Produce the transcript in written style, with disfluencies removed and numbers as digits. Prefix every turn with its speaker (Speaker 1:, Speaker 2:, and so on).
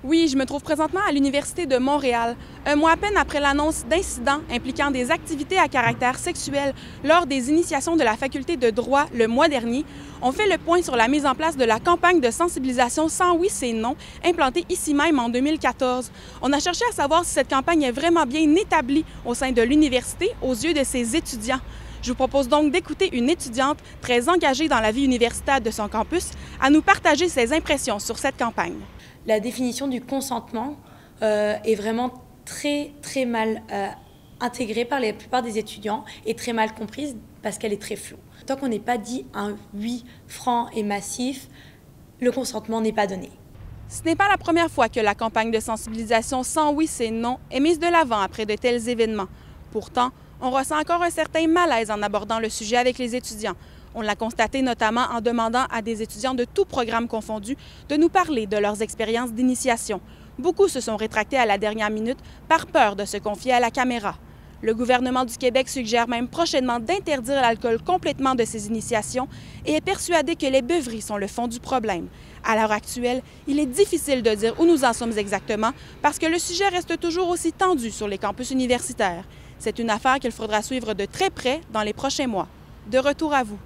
Speaker 1: Oui, je me trouve présentement à l'Université de Montréal. Un mois à peine après l'annonce d'incidents impliquant des activités à caractère sexuel lors des initiations de la faculté de droit le mois dernier, on fait le point sur la mise en place de la campagne de sensibilisation Sans oui, c'est non, implantée ici même en 2014. On a cherché à savoir si cette campagne est vraiment bien établie au sein de l'université aux yeux de ses étudiants. Je vous propose donc d'écouter une étudiante très engagée dans la vie universitaire de son campus à nous partager ses impressions sur cette campagne.
Speaker 2: La définition du consentement est vraiment très mal intégrée par la plupart des étudiants et très mal comprise parce qu'elle est très floue. Tant qu'on n'est pas dit un oui franc et massif, le consentement n'est pas donné.
Speaker 1: Ce n'est pas la première fois que la campagne de sensibilisation Sans oui, c'est non est mise de l'avant après de tels événements. Pourtant, on ressent encore un certain malaise en abordant le sujet avec les étudiants. On l'a constaté notamment en demandant à des étudiants de tous programmes confondus de nous parler de leurs expériences d'initiation. Beaucoup se sont rétractés à la dernière minute par peur de se confier à la caméra. Le gouvernement du Québec suggère même prochainement d'interdire l'alcool complètement de ces initiations et est persuadé que les beuveries sont le fond du problème. À l'heure actuelle, il est difficile de dire où nous en sommes exactement parce que le sujet reste toujours aussi tendu sur les campus universitaires. C'est une affaire qu'il faudra suivre de très près dans les prochains mois. De retour à vous.